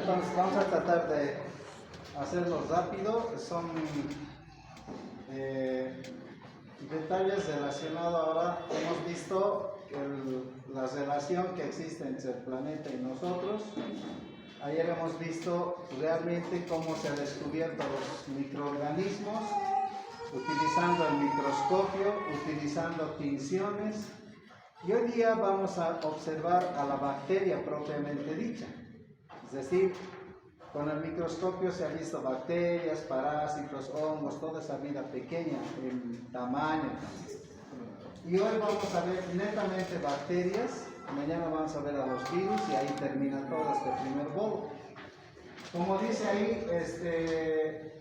entonces vamos a tratar de hacerlo rápido. Son detalles relacionados. Ahora hemos visto la relación que existe entre el planeta y nosotros. Ayer hemos visto realmente cómo se han descubierto los microorganismos utilizando el microscopio, utilizando tinciones. Y hoy día vamos a observar a la bacteria propiamente dicha. Es decir, con el microscopio se han visto bacterias, parásitos, hongos, toda esa vida pequeña en tamaño. Y hoy vamos a ver netamente bacterias, mañana vamos a ver a los virus y ahí termina todo este primer bolo. Como dice ahí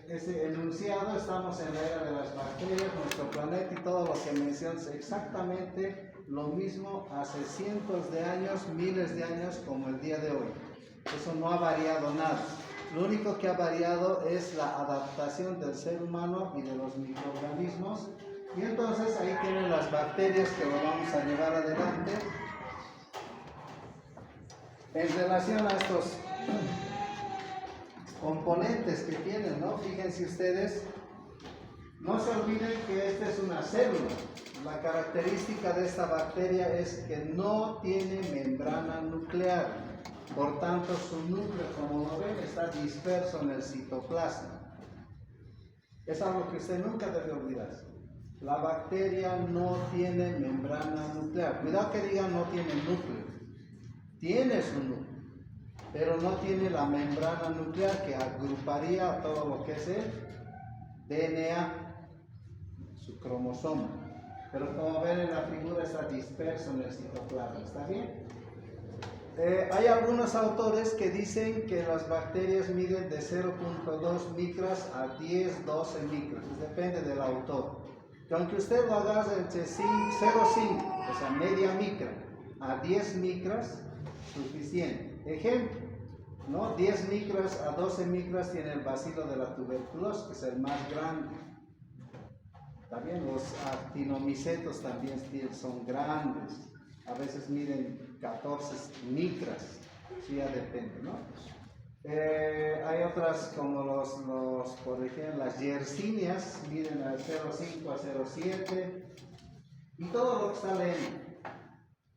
ese enunciado, estamos en la era de las bacterias, nuestro planeta y todo lo que mencionas exactamente lo mismo hace cientos de años, miles de años como el día de hoy. Eso no ha variado nada. Lo único que ha variado es la adaptación del ser humano y de los microorganismos. Y entonces ahí tienen las bacterias que lo vamos a llevar adelante. En relación a estos componentes que tienen, ¿no? Fíjense ustedes, no se olviden que esta es una célula. La característica de esta bacteria es que no tiene membrana nuclear. Por tanto, su núcleo, como lo ven, está disperso en el citoplasma. Es algo que usted nunca debe olvidarse. La bacteria no tiene membrana nuclear. Cuidado que digan no tiene núcleo. Tiene su núcleo, pero no tiene la membrana nuclear que agruparía todo lo que es el DNA, su cromosoma. Pero como ven en la figura está disperso en el citoplasma. ¿Está bien? Hay algunos autores que dicen que las bacterias miden de 0.2 micras a 10, 12 micras, depende del autor. Que aunque usted lo haga entre 0,5, o sea, media micra, a 10 micras, suficiente. Ejemplo, ¿no? 10 micras a 12 micras tiene el bacilo de la tuberculosis, que es el más grande. También los actinomicetos también son grandes. A veces miden 14 micras, sí, ya depende, ¿no? Hay otras como por ejemplo, las yersinias miden a 0,5 a 0,7 y todo lo que está leyendo,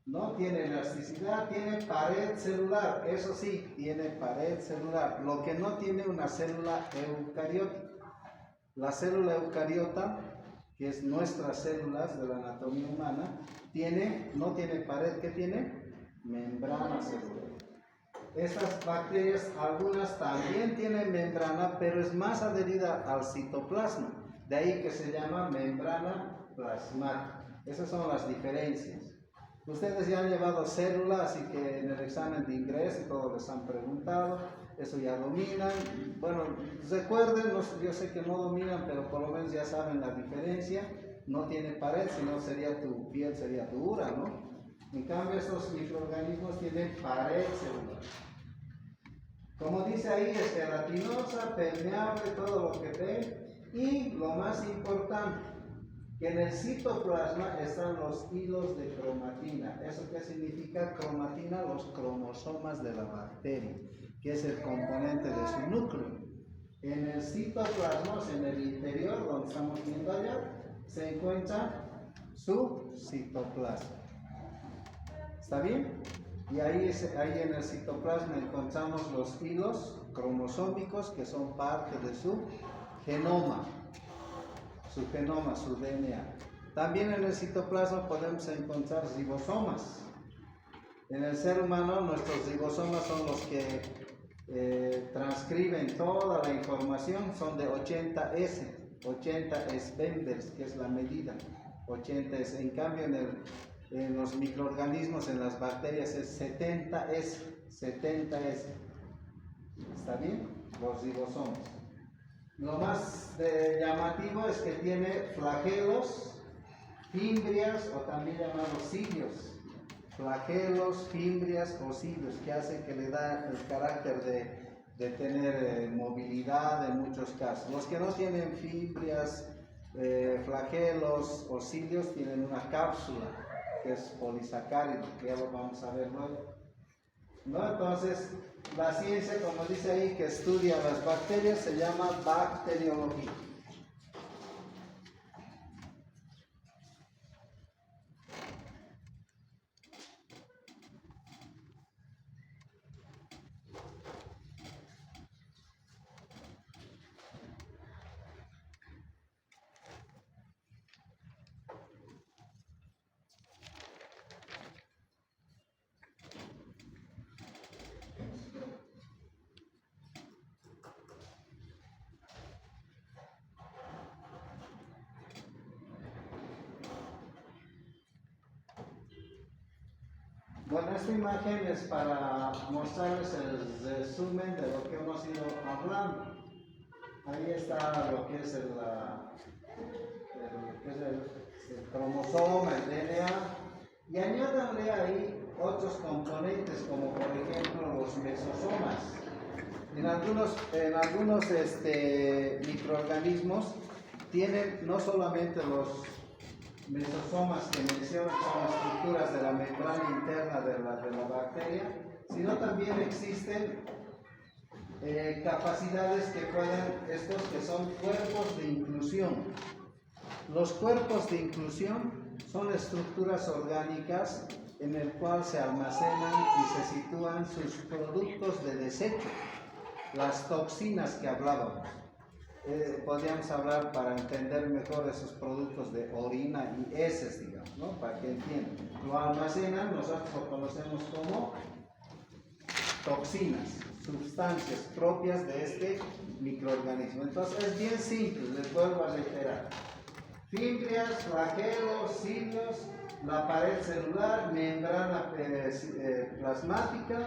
¿no? Tiene elasticidad, tiene pared celular, eso sí, tiene pared celular, lo que no tiene una célula eucariota. La célula eucariota, que es nuestras células de la anatomía humana, no tiene pared, ¿qué tiene? Membrana celular. Estas bacterias, algunas también tienen membrana, pero es más adherida al citoplasma, de ahí que se llama membrana plasmática. Esas son las diferencias. Ustedes ya han llevado célula, así que en el examen de ingreso y todo les han preguntado, eso ya dominan. Bueno, recuerden, yo sé que no dominan, pero por lo menos ya saben la diferencia. No tiene pared, sino tu piel sería dura, ¿no? En cambio, estos microorganismos tienen pared celular. Como dice ahí, es gelatinosa, permeable, todo lo que ve. Y lo más importante, que en el citoplasma están los hilos de cromatina. ¿Eso qué significa? Cromatina, los cromosomas de la bacteria, que es el componente de su núcleo. En el citoplasma, en el interior, donde estamos viendo allá, se encuentra su citoplasma. ¿Está bien? Y ahí en el citoplasma encontramos los hilos cromosómicos que son parte de su genoma, su DNA. También en el citoplasma podemos encontrar ribosomas. En el ser humano nuestros ribosomas son los que transcriben toda la información, son de 80S, 80 Spenders, que es la medida, 80S. En cambio en los microorganismos, en las bacterias es 70S, 70S. ¿Está bien? Los ribosomas. Lo más llamativo es que tiene flagelos, fimbrias o también llamados cilios. Flagelos, fimbrias o cilios, que hacen que le da el carácter de tener movilidad en muchos casos. Los que no tienen fimbrias, flagelos o cilios tienen una cápsula que es polisacárido, que ya lo vamos a ver luego. ¿no? Entonces, la ciencia, como dice ahí, que estudia las bacterias, se llama bacteriología. Bueno, esta imagen es para mostrarles el resumen de lo que hemos ido hablando. Ahí está lo que es el cromosoma, el DNA, y añádanle ahí otros componentes como por ejemplo los mesosomas. En algunos microorganismos tienen no solamente los mesosomas que mencionan, son estructuras de la membrana interna de la bacteria, sino también existen capacidades que pueden, estos que son cuerpos de inclusión. Los cuerpos de inclusión son estructuras orgánicas en el cual se almacenan y se sitúan sus productos de desecho, las toxinas que hablábamos. Podríamos hablar para entender mejor esos productos de orina y heces, digamos, ¿no? Para que entiendan. Lo almacenan, nosotros lo conocemos como toxinas, sustancias propias de este microorganismo. Entonces es bien simple, les vuelvo a reiterar. Fimbrias, flagelos, cilios, la pared celular, membrana plasmática,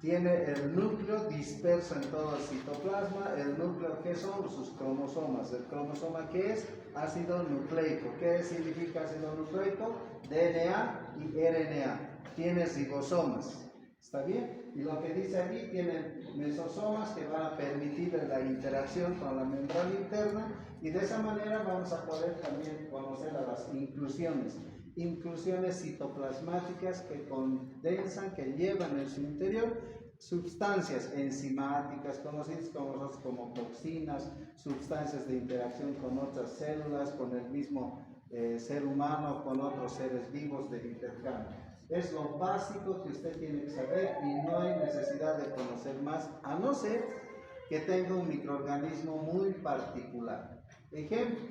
tiene el núcleo disperso en todo el citoplasma. El núcleo, ¿qué son? Sus cromosomas. ¿El cromosoma qué es? Ácido nucleico. ¿Qué significa ácido nucleico? DNA y RNA. Tiene ribosomas. ¿Está bien? Y lo que dice aquí, tiene mesosomas que van a permitir la interacción con la membrana interna, y de esa manera vamos a poder también conocer a las inclusiones citoplasmáticas que condensan, que llevan en su interior sustancias enzimáticas conocidas como toxinas, sustancias de interacción con otras células, con el mismo ser humano, con otros seres vivos de intercambio. Es lo básico que usted tiene que saber y no hay necesidad de conocer más, a no ser que tenga un microorganismo muy particular. Ejemplo,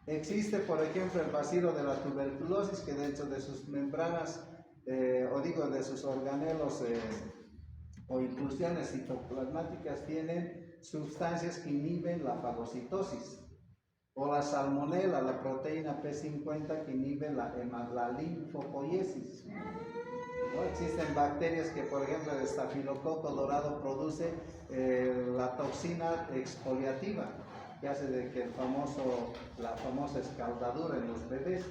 existe por ejemplo el bacilo de la tuberculosis, que dentro de sus membranas, de sus organelos o inclusiones citoplasmáticas tienen sustancias que inhiben la fagocitosis. O la salmonela, la proteína P50 que inhibe la linfopoiesis. ¿No? Existen bacterias que, por ejemplo, el estafilococo dorado produce la toxina exfoliativa, que hace de que la famosa escaldadura en los bebés.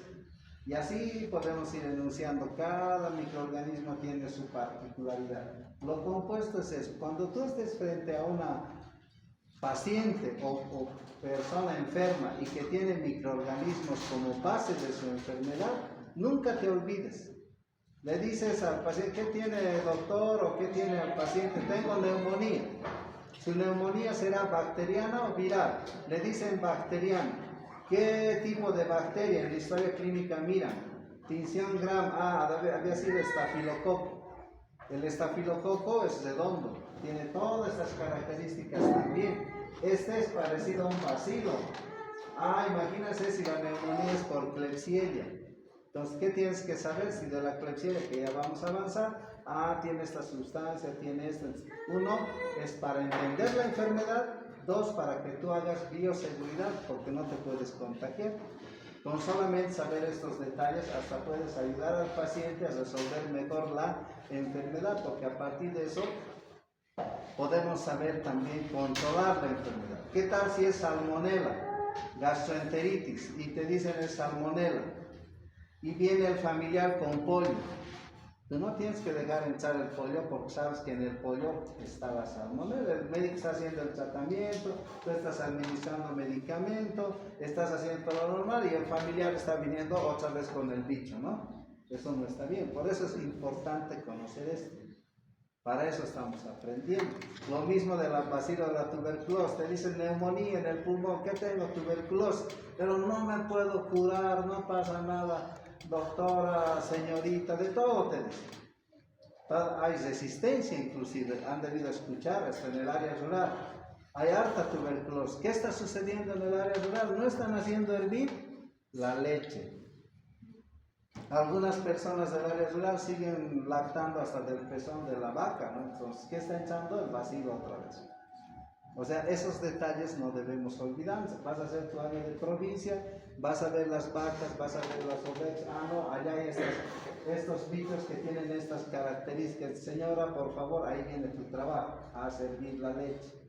Y así podemos ir enunciando, cada microorganismo tiene su particularidad. Lo compuesto es eso. Cuando tú estés frente a una paciente o persona enferma y que tiene microorganismos como base de su enfermedad, nunca te olvides. Le dices al paciente, ¿qué tiene doctor? ¿O qué tiene el paciente? Tengo neumonía. Su neumonía será bacteriana o viral. Le dicen bacteriana. ¿Qué tipo de bacteria? En la historia clínica miran. Tinción Gram, había sido estafilococo. El estafilococo es redondo, tiene todas estas características también. Este es parecido a un bacilo. Imagínense si la neumonía es por Klebsiella. Entonces, ¿qué tienes que saber? Si de la Klebsiella, que ya vamos a avanzar, tiene esta sustancia, tiene esto. Uno, es para entender la enfermedad. Dos, para que tú hagas bioseguridad, porque no te puedes contagiar. Con solamente saber estos detalles, hasta puedes ayudar al paciente a resolver mejor la enfermedad, porque a partir de eso podemos saber también controlar la enfermedad. ¿Qué tal si es salmonela, gastroenteritis, y te dicen es salmonela, y viene el familiar con polio? Tú no tienes que dejar entrar el polio, porque sabes que en el polio está la salmonela. El médico está haciendo el tratamiento, tú estás administrando medicamento, estás haciendo todo lo normal, y el familiar está viniendo otra vez con el bicho, ¿no? Eso no está bien. Por eso es importante conocer esto. Para eso estamos aprendiendo. Lo mismo de la bacilo de la tuberculosis. Te dicen neumonía en el pulmón. ¿Qué tengo? Tuberculosis. Pero no me puedo curar, no pasa nada. Doctora, señorita, de todo te dicen. Hay resistencia inclusive. Han debido escuchar hasta en el área rural. Hay harta tuberculosis. ¿Qué está sucediendo en el área rural? No están haciendo hervir la leche. Algunas personas del área rural siguen lactando hasta del pezón de la vaca, ¿no? Entonces, ¿qué está echando? El vacío otra vez. O sea, esos detalles no debemos olvidar. Vas a hacer tu área de provincia, vas a ver las vacas, vas a ver las ovejas. Ah, no, allá hay estos bichos que tienen estas características. Señora, por favor, ahí viene tu trabajo, a servir la leche.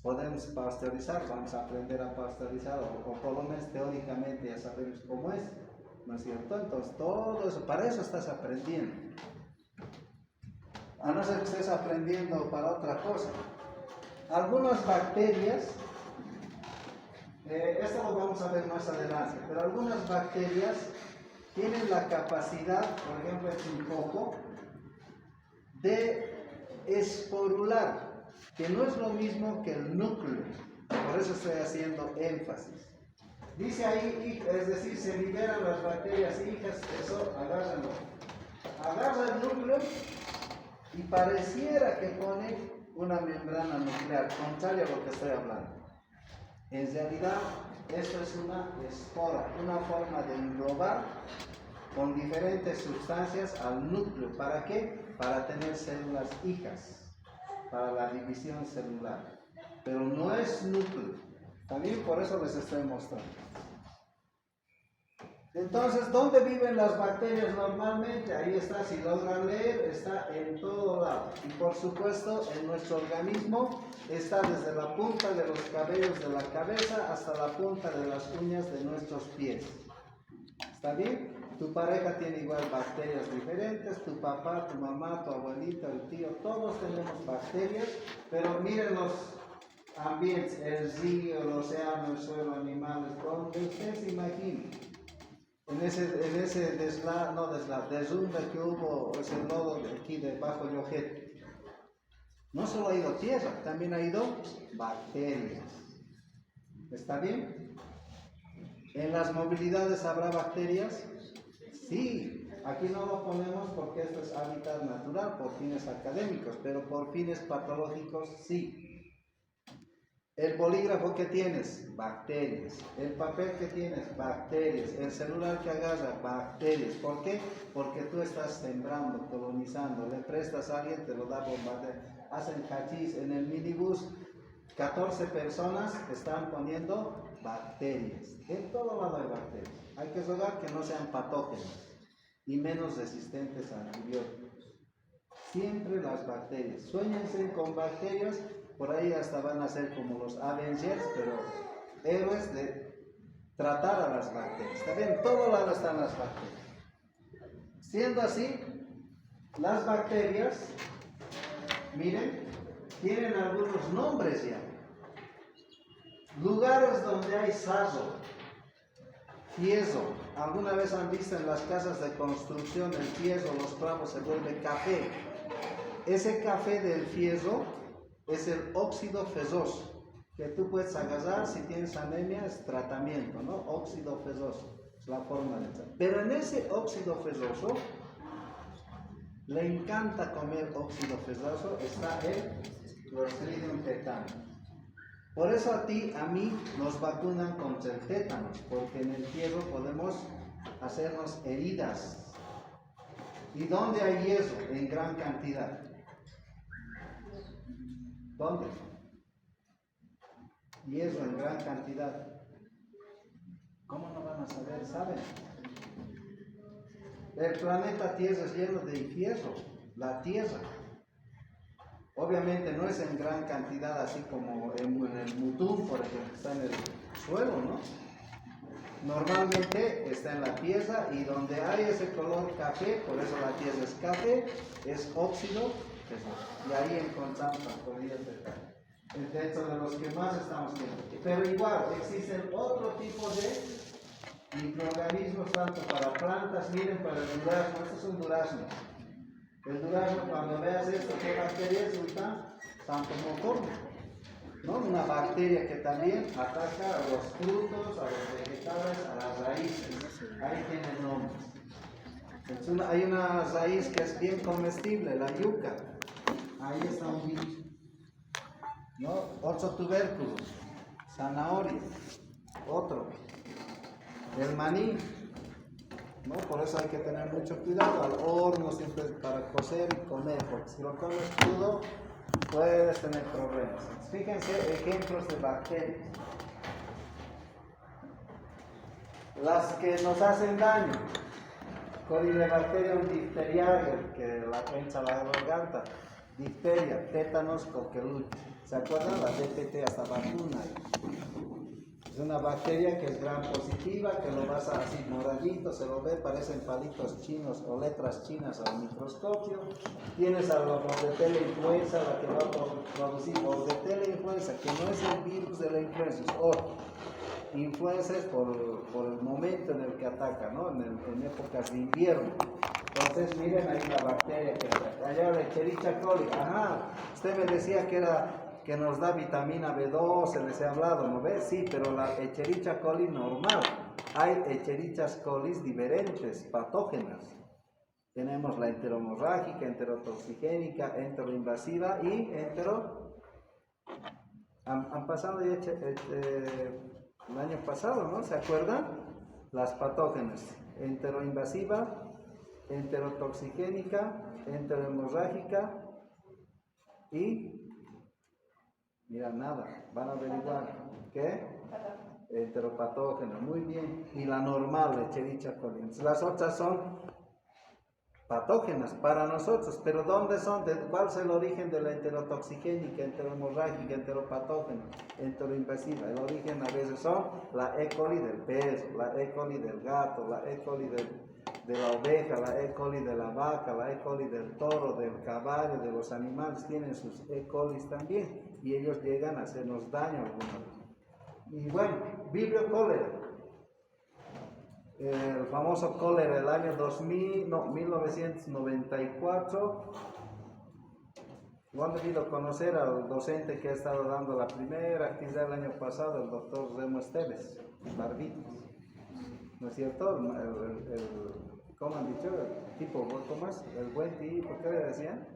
Podemos pasteurizar, vamos a aprender a pasteurizar, o por lo menos teóricamente ya sabemos cómo es. ¿No es cierto? Entonces, todo eso, para eso estás aprendiendo. A no ser que estés aprendiendo para otra cosa. Algunas bacterias, esto lo vamos a ver más adelante, pero algunas bacterias tienen la capacidad, por ejemplo, es un coco, de esporular, que no es lo mismo que el núcleo. Por eso estoy haciendo énfasis. Dice ahí, es decir, se liberan las bacterias hijas, eso, agárrenlo. Agarra el núcleo y pareciera que pone una membrana nuclear, contrario a lo que estoy hablando. En realidad, esto es una espora, una forma de englobar con diferentes sustancias al núcleo. ¿Para qué? Para tener células hijas, para la división celular. Pero no es núcleo. También por eso les estoy mostrando. Entonces, ¿dónde viven las bacterias normalmente? Ahí está, si logran leer, está en todo lado. Y por supuesto, en nuestro organismo está desde la punta de los cabellos de la cabeza hasta la punta de las uñas de nuestros pies. ¿Está bien? Tu pareja tiene igual bacterias diferentes, tu papá, tu mamá, tu abuelita, el tío, todos tenemos bacterias, pero miren los ambientes, el río, el océano, el suelo, animales, donde usted se imagine. En ese derrumbe que hubo, ese lodo de aquí debajo de Ojete, no solo ha ido tierra, también ha ido bacterias. ¿Está bien? ¿En las movilidades habrá bacterias? Sí, aquí no lo ponemos porque esto es hábitat natural por fines académicos, pero por fines patológicos sí. El bolígrafo que tienes, bacterias. El papel que tienes, bacterias. El celular que agarra, bacterias. ¿Por qué? Porque tú estás sembrando, colonizando. Le prestas a alguien, te lo da bombardeo. Hacen hachís en el minibús. 14 personas están poniendo bacterias. En todo lado hay bacterias. Hay que rogar que no sean patógenos y menos resistentes a antibióticos. Siempre las bacterias. Suéñense con bacterias. Por ahí hasta van a ser como los Avengers, pero héroes de tratar a las bacterias. Está bien, en todo lado están las bacterias. Siendo así, las bacterias, miren, tienen algunos nombres ya. Lugares donde hay sarro, fieso. ¿Alguna vez han visto en las casas de construcción el fieso, los clavos se vuelve café? Ese café del fieso es el óxido fesoso, que tú puedes agarrar si tienes anemia, es tratamiento, ¿no? Óxido fesoso, es la forma de echar. Pero en ese óxido fesoso, le encanta comer óxido fesoso, está el Clostridium tetani. Por eso a ti, a mí, nos vacunan contra el tétanos, porque en el hierro podemos hacernos heridas. ¿Y dónde hay hierro? En gran cantidad. ¿Dónde? Hierro en gran cantidad. ¿Cómo no van a saber? ¿Saben? El planeta Tierra es lleno de hierro, la Tierra. Obviamente no es en gran cantidad, así como en el mutún, por ejemplo, está en el suelo, ¿no? Normalmente está en la tierra y donde hay ese color café, por eso la tierra es café, es óxido. Y ahí encontramos las polillas de carne. Dentro de los que más estamos viendo. Pero igual, existen otro tipo de microorganismos, tanto para plantas, miren, para el durazno, este es un durazno. El durazno, cuando veas esto, ¿qué bacteria es? Xanthomocordia, ¿no? Una bacteria que también ataca a los frutos, a los vegetales, a las raíces. Ahí tiene el nombre. Hay una raíz que es bien comestible, la yuca. Ahí está un virus, ¿no? Otro tubérculo, zanahoria, otro, el maní, ¿no? Por eso hay que tener mucho cuidado al horno siempre para cocer y comer, porque si lo comes crudo puedes tener problemas. Fíjense ejemplos de bacterias. Las que nos hacen daño, Corynebacterium diphtheriae, que la hincha la garganta, difteria, tétanos, coqueluche. ¿Se acuerdan? La DPT hasta vacuna. Es una bacteria que es gram positiva, que lo vas a así moradito, se lo ve, parecen palitos chinos o letras chinas al microscopio. Tienes a la Bordetella influenza, la que va a producir Bordetella influenza, que no es el virus de la influenza, es otro. Influenza es por el momento en el que ataca, ¿no? En épocas de invierno. Entonces, miren ahí la bacteria que está. Allá la Escherichia coli. Ajá, usted me decía que nos da vitamina B12, les he hablado, ¿no ves? Sí, pero la Escherichia coli normal. Hay Escherichia coli diferentes, patógenas. Tenemos la enteromorrágica, enterotoxigénica, enteroinvasiva y Han pasado ya el año pasado, ¿no? ¿Se acuerdan? Las patógenas, enteroinvasiva, enterotoxigénica, enterohemorrágica y, mira, nada, van a averiguar, ¿qué? Enteropatógena, muy bien, y la normal, Escherichia coli. Las otras son patógenas para nosotros, pero ¿dónde son? ¿Cuál es el origen de la enterotoxigénica, enterohemorrágica, enteropatógena, enteroinvasiva? El origen a veces son la E. coli del pez, la E. coli del gato, la E. coli de la oveja, la E. coli de la vaca, la E. coli del toro, del caballo, de los animales, tienen sus E. colis también, y ellos llegan a hacernos daño alguna vez. Y bueno, Vibrio cólera. El famoso cólera del año 1994. Lo han debido conocer al docente que ha estado dando la primera actividad el año pasado, el doctor Remo Esteves, Barbitos. ¿No es cierto? ¿Cómo han dicho? El tipo, ¿cómo es? El buen tipo, ¿qué le decían?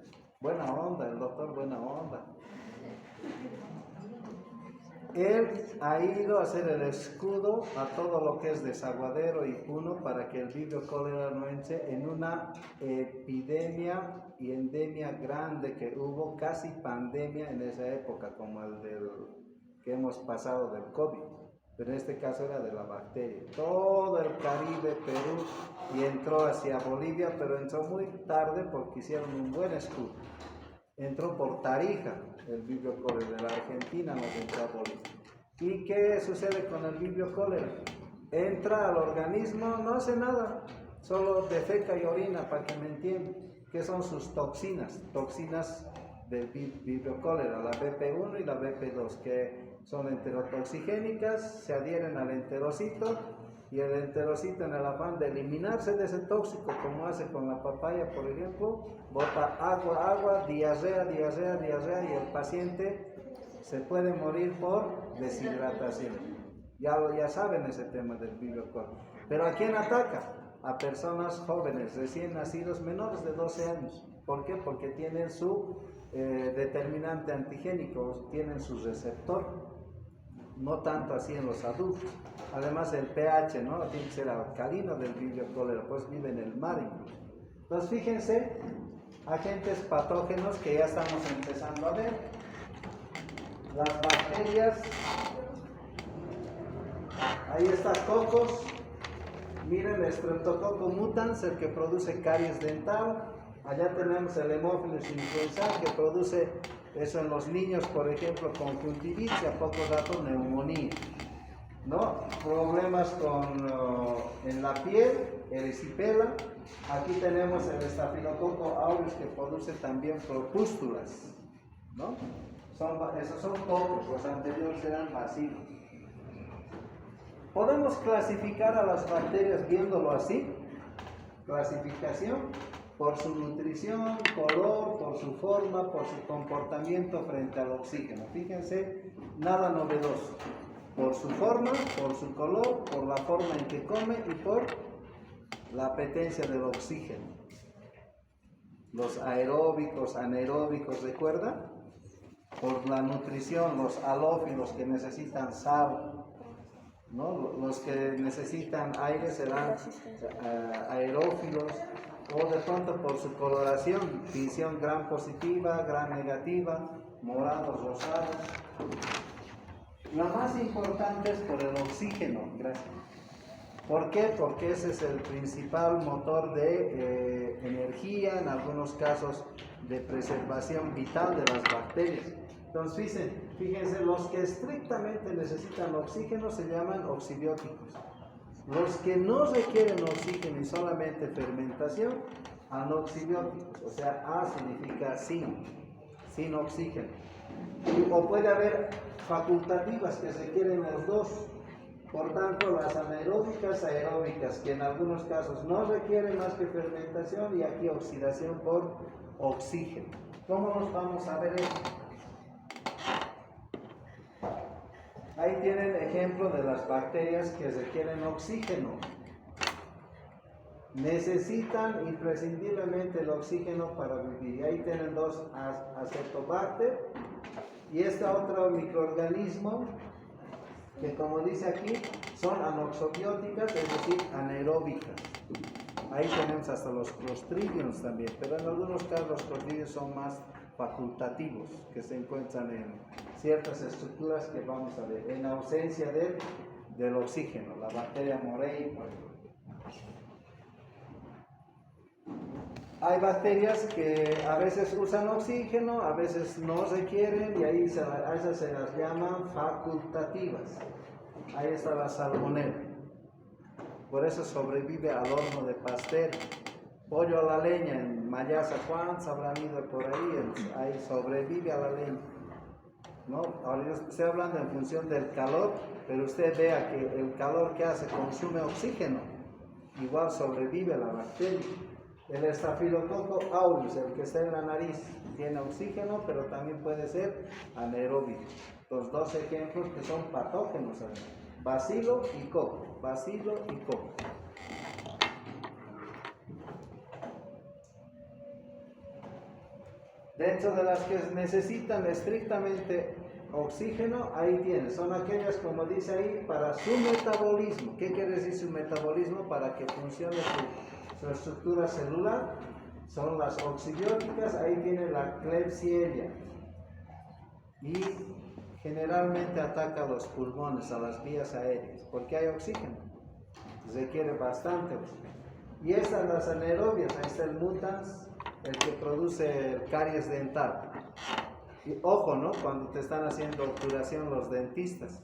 Buena onda, el doctor buena onda. Él ha ido a hacer el escudo a todo lo que es desaguadero y Puno para que el vibrio cólera no entre en una epidemia y endemia grande que hubo, casi pandemia en esa época, como el que hemos pasado del COVID, pero en este caso era de la bacteria. Todo el Caribe, Perú, y entró hacia Bolivia, pero entró muy tarde porque hicieron un buen escudo. Entró por Tarija, el vibrio cólera de la Argentina, nos entró a Bolivia. ¿Y qué sucede con el vibrio cólera? Entra al organismo, no hace nada, solo defeca y orina, para que me entiendan. ¿Qué son sus toxinas? Toxinas del vibrio cólera, la BP1 y la BP2, que son enterotoxigénicas, se adhieren al enterocito, y el enterocito, en el afán de eliminarse de ese tóxico, como hace con la papaya, por ejemplo, bota agua, diarrea, y el paciente se puede morir por deshidratación. Ya saben ese tema del vibrio cólera. ¿Pero a quién ataca? A personas jóvenes, recién nacidos, menores de 12 años. ¿Por qué? Porque tienen su determinante antigénico, tienen su receptor. No tanto así en los adultos. Además el pH, ¿no? Tiene que ser alcalino del vibrio cólera, pues vive en el mar incluso. Entonces fíjense, agentes patógenos que ya estamos empezando a ver. Las bacterias, ahí está cocos, miren el Streptococcus mutans, el que produce caries dental. Allá tenemos el Haemophilus influenzae, que produce eso en los niños, por ejemplo, conjuntivitis, y a poco rato neumonía, ¿no? Problemas en la piel, erisipela. Aquí tenemos el Staphylococcus aureus, que produce también pústulas, ¿no? Esos son pocos, los anteriores eran bacilos. Podemos clasificar a las bacterias viéndolo así. Clasificación. por su nutrición, color, por su forma, por su comportamiento frente al oxígeno. Fíjense, nada novedoso. Por su forma, por su color, por la forma en que come y por la apetencia del oxígeno. Los aeróbicos, anaeróbicos, ¿recuerda? Por la nutrición, los halófilos que necesitan sal, ¿no? Los que necesitan aire serán aerófilos, o de pronto por su coloración, visión gran positiva, gran negativa, morados, rosados. La más importante es por el oxígeno, gracias. ¿Por qué? Porque ese es el principal motor de energía, en algunos casos de preservación vital de las bacterias. Entonces, fíjense, los que estrictamente necesitan oxígeno se llaman oxibióticos. Los que no requieren oxígeno y solamente fermentación, anoxibióticos. O sea, A significa sin oxígeno. O puede haber facultativas que requieren los dos. Por tanto, las anaeróbicas, aeróbicas, que en algunos casos no requieren más que fermentación y aquí oxidación por oxígeno. ¿Cómo nos vamos a ver esto? Ahí tienen ejemplo de las bacterias que requieren oxígeno. Necesitan imprescindiblemente el oxígeno para vivir. Y ahí tienen dos Acetobacter y este otro microorganismo que, como dice aquí, son anoxobióticas, es decir, anaeróbicas. Ahí tenemos hasta los Clostridiums también, pero en algunos casos los Clostridiums son más facultativos, que se encuentran en ciertas estructuras que vamos a ver, en ausencia del oxígeno, la bacteria Morei, por ejemplo. Hay bacterias que a veces usan oxígeno, a veces no requieren, y ahí a esas se las llaman facultativas. Ahí está la salmonela. Por eso sobrevive al horno de Pasteur. Pollo a la leña en Mayasa, ¿cuántos habrán ido por ahí? Ahí sobrevive a la leña, ¿no? Ahora yo estoy hablando en función del calor, pero usted vea que el calor que hace consume oxígeno, igual sobrevive la bacteria. El Staphylococcus aureus, el que está en la nariz, tiene oxígeno, pero también puede ser anaeróbico. Los dos ejemplos que son patógenos, bacilo y coco, bacilo y coco. Dentro de las que necesitan estrictamente oxígeno, ahí tienen, son aquellas, como dice ahí, para su metabolismo. ¿Qué quiere decir su metabolismo? Para que funcione su estructura celular, son las oxibióticas. Ahí tiene la Klebsiella y generalmente ataca a los pulmones, a las vías aéreas, porque hay oxígeno, requiere bastante oxígeno. Y estas las anaerobias, ahí está el mutans, el que produce el caries dental. Y ojo, ¿no? Cuando te están haciendo obturación los dentistas,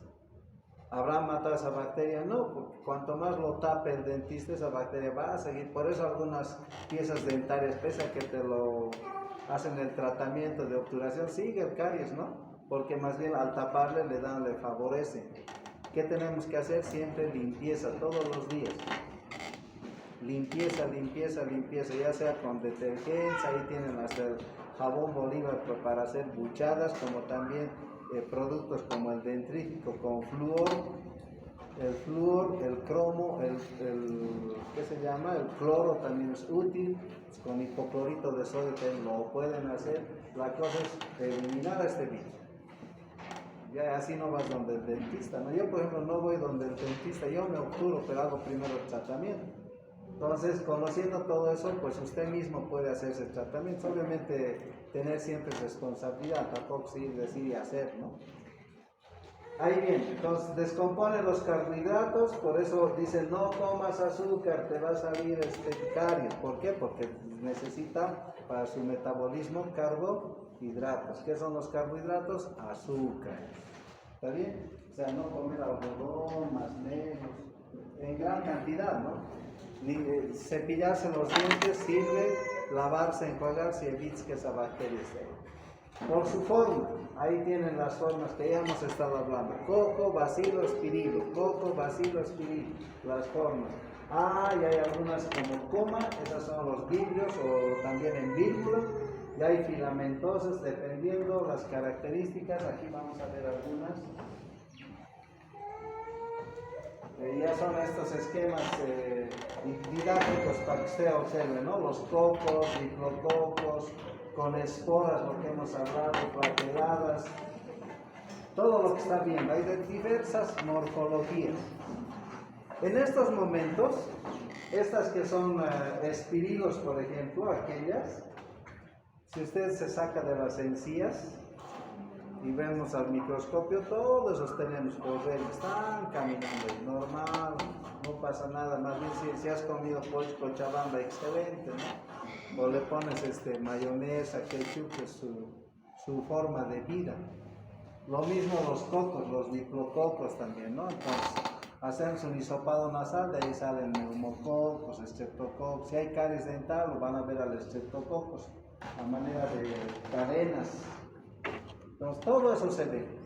¿habrán matado esa bacteria? No, porque cuanto más lo tape el dentista, esa bacteria va a seguir. Por eso algunas piezas dentarias, pese a que te lo hacen el tratamiento de obturación, sigue el caries, ¿no? Porque más bien al taparle le favorece. ¿Qué tenemos que hacer? Siempre limpieza, todos los días. Limpieza, limpieza, limpieza, ya sea con detergentes, ahí tienen hasta el jabón Bolívar para hacer buchadas, como también productos como el dentrífico con flúor, el cromo, ¿qué se llama? El cloro también es útil, con hipoclorito de sodio también lo pueden hacer. La cosa es eliminar este bicho. Ya así no vas donde el dentista, ¿no? Yo, por ejemplo, no voy donde el dentista, yo me obturo, pero hago primero el tratamiento. Entonces, conociendo todo eso, pues usted mismo puede hacerse el tratamiento. Obviamente, tener siempre responsabilidad, tampoco sí decir y hacer, ¿no? Ahí bien, entonces descompone los carbohidratos, por eso dicen no comas azúcar, te va a salir caries. ¿Por qué? Porque necesita para su metabolismo carbohidratos. ¿Qué son los carbohidratos? Azúcar. ¿Está bien? O sea, no comer algodón, masmelos, en gran cantidad, ¿no? Cepillarse los dientes sirve, lavarse, enjuagarse y evitar que esa bacteria esté. Por su forma, ahí tienen las formas que ya hemos estado hablando: coco, bacilo, espirilo, coco, bacilo, espirilo, las formas. Y hay algunas como coma, esas son los vidrios o también en vírgula. Y hay filamentosas dependiendo las características. Aquí vamos a ver algunas. Ya son estos esquemas didácticos para que usted observe, ¿no? Los cocos, diplococos, con esporas, lo que hemos hablado, plateladas, todo lo que está viendo. Hay de diversas morfologías. En estos momentos, estas que son espirilos, por ejemplo, aquellas, si usted se saca de las encías y vemos al microscopio, todos los tenemos por ver, están caminando, normal, no pasa nada. Más bien si has comido pollo cochabamba, excelente, ¿no? O le pones mayonesa, ketchup, que es su forma de vida. Lo mismo los cocos, los diplococos también, ¿no? Entonces, hacemos un hisopado nasal, de ahí salen neumococos, estreptococos. Si hay caries dental, lo van a ver al estreptococos, a manera de cadenas. Entonces, todo eso se ve.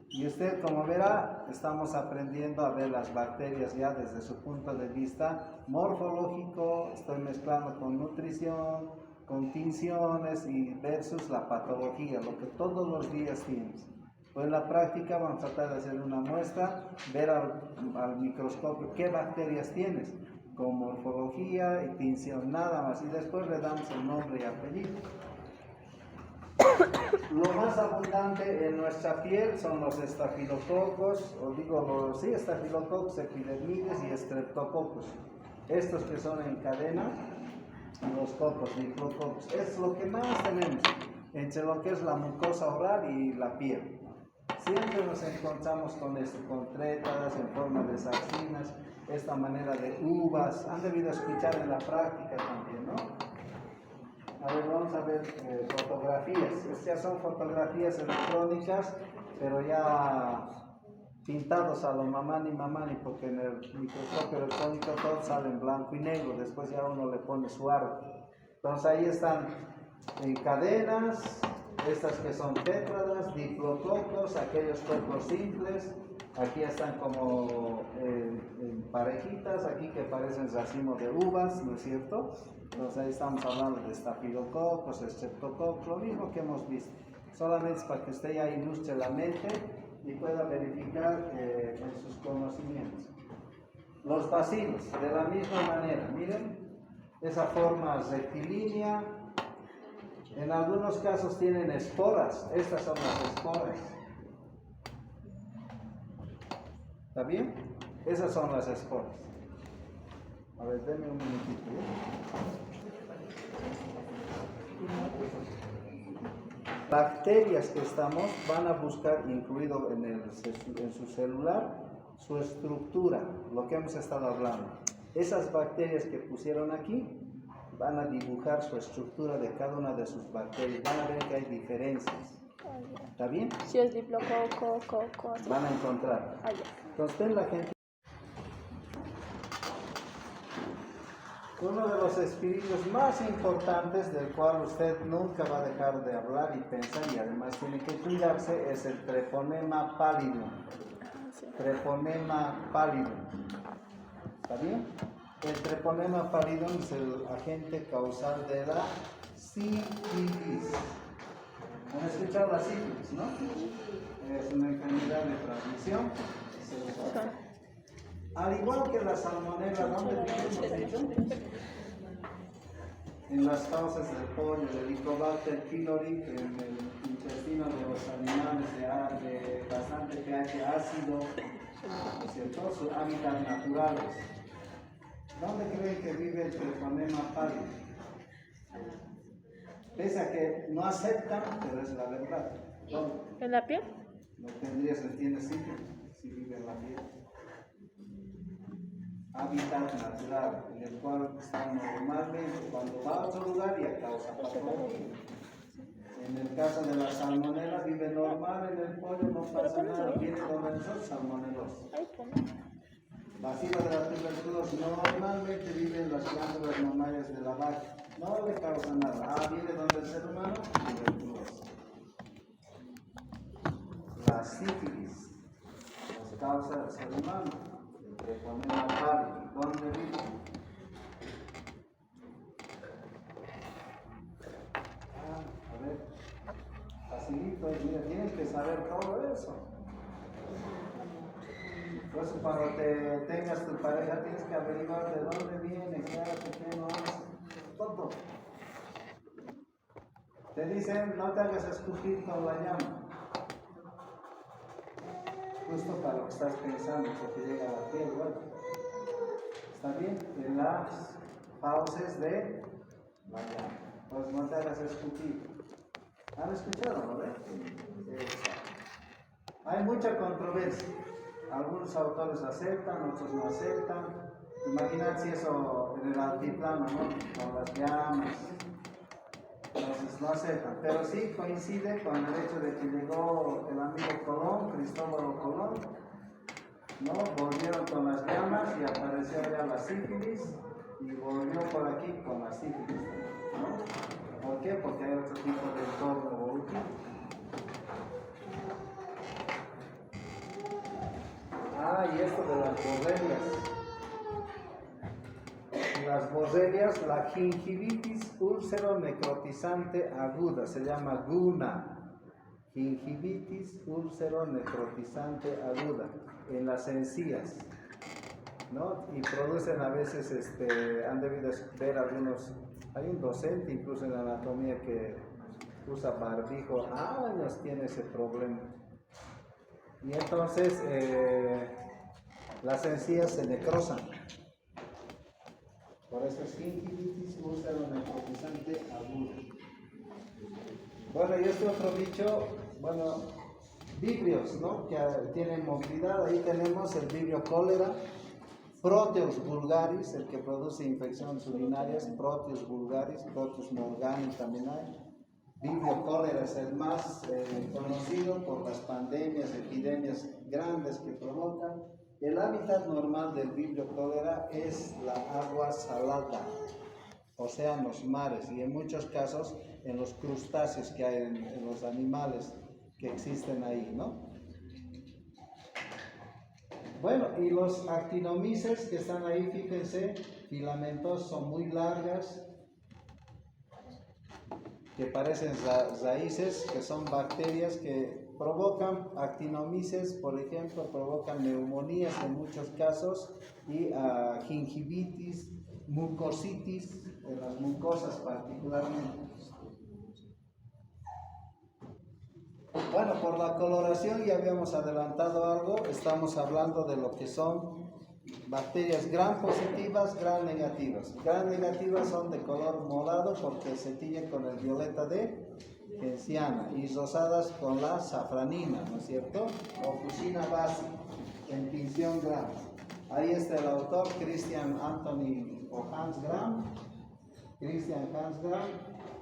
Y usted, como verá, estamos aprendiendo a ver las bacterias ya desde su punto de vista morfológico. Estoy mezclando con nutrición, con tinciones y versus la patología, lo que todos los días tienes. Pues en la práctica vamos a tratar de hacer una muestra, ver al microscopio qué bacterias tienes, con morfología y tinción, nada más. Y después le damos el nombre y apellido. Lo más abundante en nuestra piel son los estafilococos, estafilococos, epidermides y estreptococos. Estos que son en cadena, los cocos, diplococos. Es lo que más tenemos entre lo que es la mucosa oral y la piel. Siempre nos encontramos con esto, con trétadas en forma de sarcinas, esta manera de uvas. Han debido escuchar en la práctica también, ¿no? A ver, vamos a ver fotografías. Estas ya son fotografías electrónicas, pero ya pintados a lo mamani, porque en el microscopio electrónico todo sale en blanco y negro. Después ya uno le pone su arte. Entonces ahí están en cadenas, estas que son tétradas, diplococos, aquellos cuerpos simples. Aquí están como en parejitas, aquí que parecen racimos de uvas, ¿no es cierto? Entonces ahí estamos hablando de estafilococos, estreptococos, lo mismo que hemos visto. Solamente es para que usted ya ilustre la mente y pueda verificar en sus conocimientos. Los bacilos, de la misma manera, miren, esa forma rectilínea. En algunos casos tienen esporas, estas son las esporas. ¿Está bien? Esas son las esporas. A ver, denme un minutito. Bacterias que van a buscar incluido en su celular su estructura, lo que hemos estado hablando. Esas bacterias que pusieron aquí van a dibujar su estructura de cada una de sus bacterias. Van a ver que hay diferencias. ¿Está bien? Si es diplococo, coco. Van a encontrar. Entonces, la gente. Uno de los espíritus más importantes del cual usted nunca va a dejar de hablar y pensar, y además tiene que cuidarse, es el Treponema pallidum. Treponema pallidum. ¿Está bien? El Treponema pallidum es el agente causal de la sífilis. ¿Han escuchado la sífilis, no? Es una enfermedad de transmisión sexual. Al igual que la salmonela, ¿dónde vivimos? En las fauces del pollo, del Helicobacter pylori, en el intestino de los animales de bastante pH ácido, ¿no es cierto? Sus hábitats naturales. ¿Dónde creen que vive el Treponema pallidum? Pese a que no aceptan, pero es la verdad. ¿Dónde? ¿En la piel? No tendría sentido si vive en la piel. Hábitat natural, en el cual está normalmente cuando va a otro lugar y a causa patología. En el caso de la salmonela, vive normal en el pollo, no pasa nada, viene donde nosotros salmonelosis. Bacilo de la tuberculosis normalmente vive en las glándulas mamarias de la vaca, no le causa nada. Viene donde el ser humano, tuberculosis. La sífilis nos causa el ser humano. Treponema pallidum. ¿Dónde vive? A ver, facilito, mira, tienes que saber todo eso. Por eso cuando tengas tu pareja tienes que averiguar de dónde viene, qué hace, qué no hace, todo. Te dicen, no te hagas escupir con la llama. Justo para lo que estás pensando, porque llega a la piel, bueno. ¿Está bien? En las fauces de la llama. Pues no te hagas escupir. ¿Han escuchado, no ves? Hay mucha controversia. Algunos autores aceptan, otros no aceptan. Imaginad si eso en el altiplano, ¿no? Con las llamas. Entonces no aceptan. Pero sí coincide con el hecho de que llegó el amigo Colón, Cristóbal Colón, ¿no? Volvieron con las llamas y apareció ya la sífilis y volvió por aquí con la sífilis, ¿no? ¿Por qué? Porque hay otro tipo de entorno evolutivo. Y esto de las borrelias. Las borrelias, la gingivitis úlcero-necrotizante aguda, se llama GUNA. Gingivitis úlcero-necrotizante aguda, en las encías, ¿no? Y producen a veces, han debido ver algunos, hay un docente incluso en anatomía que usa barbijo, años tiene ese problema. Y entonces las encías se necrosan. Por eso es gingivitis úlcero-necrotizante aguda. Bueno, y este otro bicho, bueno, vibrios, ¿no? Que tienen movilidad. Ahí tenemos el vibrio cólera, Proteus vulgaris, el que produce infecciones urinarias, Proteus vulgaris, Proteus morgani también hay. Vibrio cólera es el más conocido por las pandemias, epidemias grandes que provocan. El hábitat normal del vibrio cólera es la agua salada, océanos, mares, y en muchos casos en los crustáceos que hay en los animales que existen ahí, ¿no? Bueno, y los actinomyces que están ahí, fíjense, filamentos son muy largas, que parecen raíces, que son bacterias que provocan actinomyces, por ejemplo, provocan neumonías en muchos casos y gingivitis, mucositis, en las mucosas particularmente. Bueno, por la coloración ya habíamos adelantado algo, estamos hablando de lo que son bacterias gram positivas, gram negativas. Gram negativas son de color morado porque se tiñen con el violeta de genciana y rosadas con la safranina, ¿no es cierto? O fuchsina base en tinción gram. Ahí está el autor, Christian Anthony o Hans Gram. Christian Hans Gram,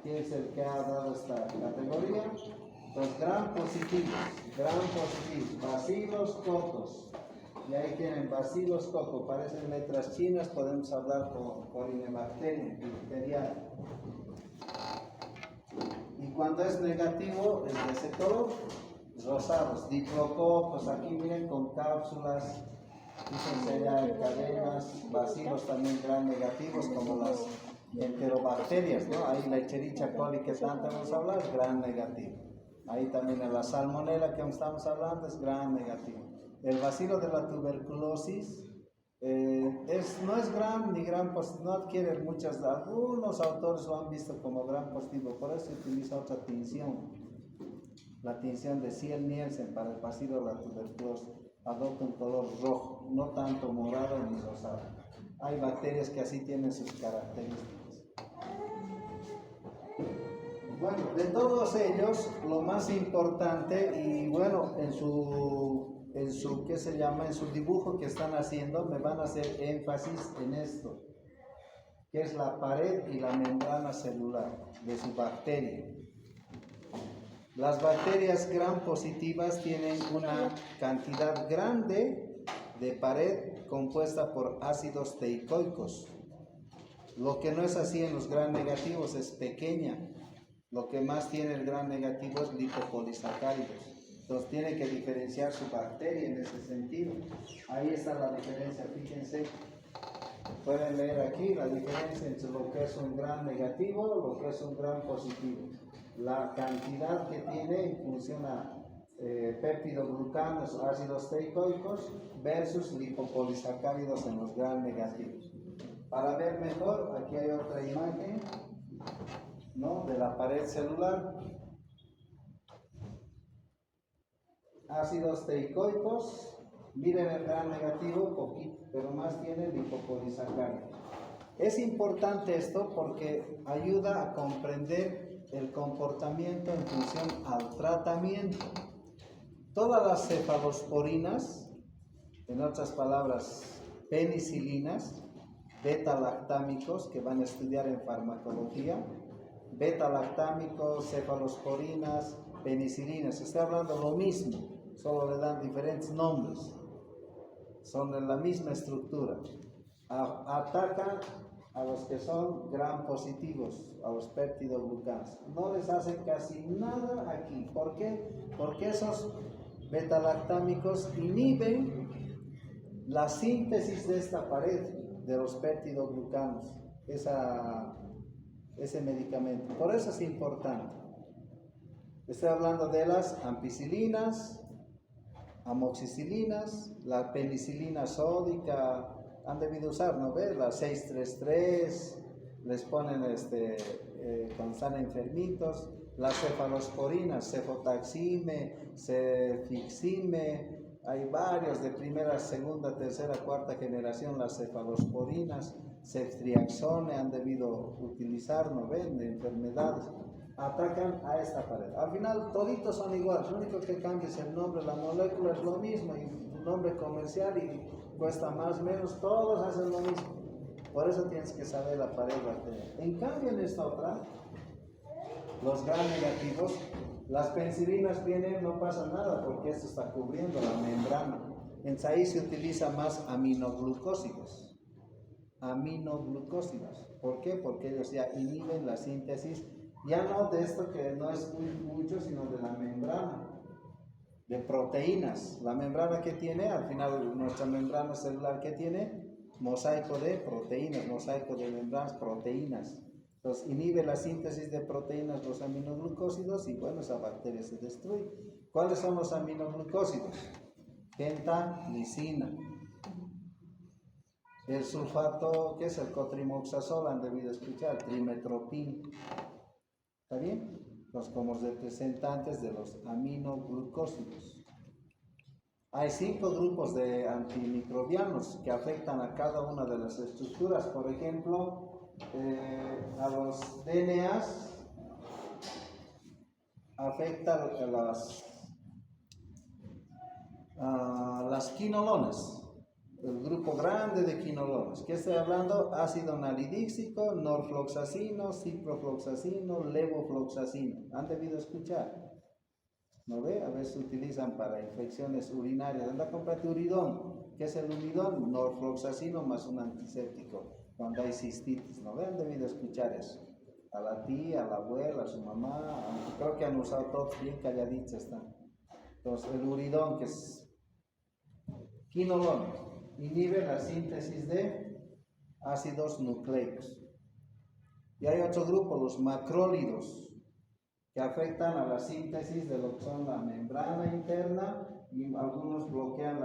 que es el que ha dado esta categoría. Los gram positivos, bacilos cocos. Y ahí tienen bacilos coco, parecen letras chinas, podemos hablar con Corynebacterium bacterial. Y cuando es negativo, es de ese color, rosados, diplococos, aquí miren con cápsulas, fíjense ya en cadenas, bacilos también gram negativos como las enterobacterias, ¿no? Ahí la Escherichia coli que tanto hemos hablado es gram negativo. Ahí también en la salmonela que estamos hablando es gram negativo. El bacilo de la tuberculosis no es gram ni gram positivo, no adquiere algunos autores lo han visto como gram positivo, por eso se utiliza otra tinción, la tinción de Ciel-Nielsen para el bacilo de la tuberculosis, adopta un color rojo, no tanto morado ni rosado. Hay bacterias que así tienen sus características. Bueno, de todos ellos, lo más importante, y bueno, en su ¿qué se llama? En su dibujo que están haciendo, me van a hacer énfasis en esto, que es la pared y la membrana celular de su bacteria. Las bacterias gram positivas tienen una cantidad grande de pared compuesta por ácidos teicoicos. Lo que no es así en los gram negativos, es pequeña. Lo que más tiene el gram negativo es lipopolisacáridos. Entonces tiene que diferenciar su bacteria en ese sentido. Ahí está la diferencia, fíjense. Pueden leer aquí la diferencia entre lo que es un gran negativo y lo que es un gran positivo. La cantidad que tiene en función a péptidoglucanos, ácidos teicoicos versus lipopolisacáridos en los gran negativos. Para ver mejor, aquí hay otra imagen, ¿no?, de la pared celular. Ácidos teicoicos, miren el gran negativo, poquito, pero más tiene lipopolisacáridos. Es importante esto porque ayuda a comprender el comportamiento en función al tratamiento. Todas las cefalosporinas, en otras palabras, penicilinas, beta-lactámicos, que van a estudiar en farmacología, beta-lactámicos, cefalosporinas, penicilinas, se está hablando lo mismo, solo le dan diferentes nombres, son de la misma estructura. Atacan a los que son gram positivos, a los péptidoglucanos. No les hacen casi nada aquí. ¿Por qué? Porque esos beta-lactámicos inhiben la síntesis de esta pared de los péptidoglucanos, ese medicamento. Por eso es importante. Estoy hablando de las ampicilinas, amoxicilinas, la penicilina sódica, han debido usar, ¿no ves? La 633, les ponen cuando están enfermitos, las cefalosporinas, cefotaxime, cefixime, hay varios de primera, segunda, tercera, cuarta generación, las cefalosporinas, ceftriaxone han debido utilizar, ¿no ven?, de enfermedades. Atacan a esta pared. Al final toditos son iguales, lo único que cambia es el nombre, la molécula es lo mismo, y un nombre comercial y cuesta más o menos, todos hacen lo mismo. Por eso tienes que saber la pared bacteriana. En cambio en esta otra, los gram negativos, las penicilinas vienen, no pasa nada porque esto está cubriendo la membrana. Entonces ahí se utiliza más aminoglucósidos. Aminoglucósidos. ¿Por qué? Porque ellos ya inhiben la síntesis, ya no de esto que no es mucho, sino de la membrana, de proteínas. La membrana que tiene, al final nuestra membrana celular que tiene, mosaico de proteínas, mosaico de membranas, proteínas. Entonces inhibe la síntesis de proteínas, los aminoglucósidos, y bueno, esa bacteria se destruye. ¿Cuáles son los aminoglucósidos? Gentamicina. El sulfato, que es el cotrimoxazol, han debido escuchar, trimetropin. ¿Está bien? Los como representantes de los aminoglucósidos. Hay 5 grupos de antimicrobianos que afectan a cada una de las estructuras. Por ejemplo, a los DNAs afecta a las quinolonas, el grupo grande de quinolonas. ¿Qué estoy hablando? Ácido nalidíxico, norfloxacino, ciprofloxacino, levofloxacino. ¿Han debido escuchar? ¿No ve? A veces utilizan para infecciones urinarias. Anda a comprarte uridón. ¿Qué es el uridón? Norfloxacino más un antiséptico cuando hay cistitis. ¿No ve? Han debido escuchar eso. A la tía, a la abuela, a su mamá, creo que han usado todos bien calladitos están. Entonces el uridón, que es quinolona, inhibe la síntesis de ácidos nucleicos. Y hay otro grupo, los macrólidos, que afectan a la síntesis de lo que son la membrana interna, y algunos bloquean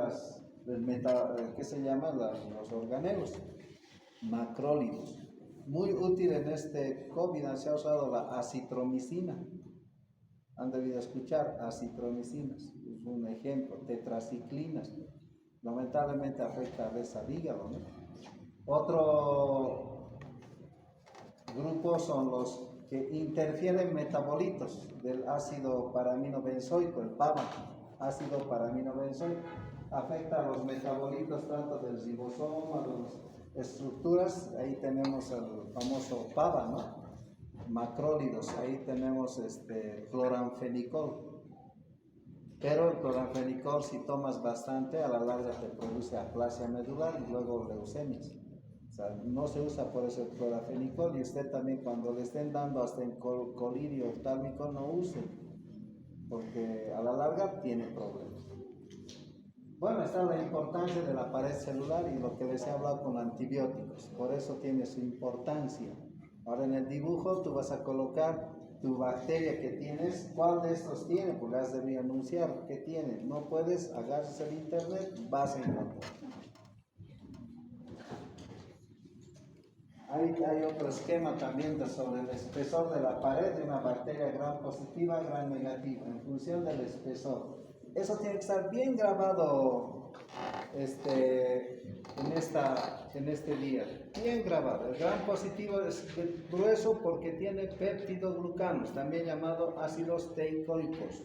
¿qué se llama? Los organelos. Macrólidos. Muy útil en este COVID, se ha usado la acitromicina. Han debido escuchar acitromicinas, es un ejemplo, tetraciclinas. Lamentablemente afecta a veces al hígado, ¿no? Otro grupo son los que interfieren metabolitos del ácido paraminobenzoico, el PABA, ácido paraminobenzoico, afecta a los metabolitos tanto del ribosoma, de las estructuras. Ahí tenemos el famoso PABA, ¿no? Macrólidos, ahí tenemos cloranfenicol. Pero el cloranfenicol, si tomas bastante, a la larga te produce aplasia medular y luego leucemias. O sea, no se usa por eso el cloranfenicol, y usted también cuando le estén dando hasta en colirio oftálmico no use, porque a la larga tiene problemas. Bueno, está la importancia de la pared celular y lo que les he hablado con antibióticos. Por eso tiene su importancia. Ahora en el dibujo tú vas a colocar tu bacteria que tienes. ¿Cuál de estos tiene? Pues las debí anunciar qué tiene. No puedes, agarras el internet, vas a encontrar. Hay otro esquema también sobre el espesor de la pared de una bacteria gram positiva, gram negativa, en función del espesor. Eso tiene que estar bien grabado en este día, bien grabado. El gram positivo es grueso porque tiene peptidoglucanos, también llamado ácidos teicoicos.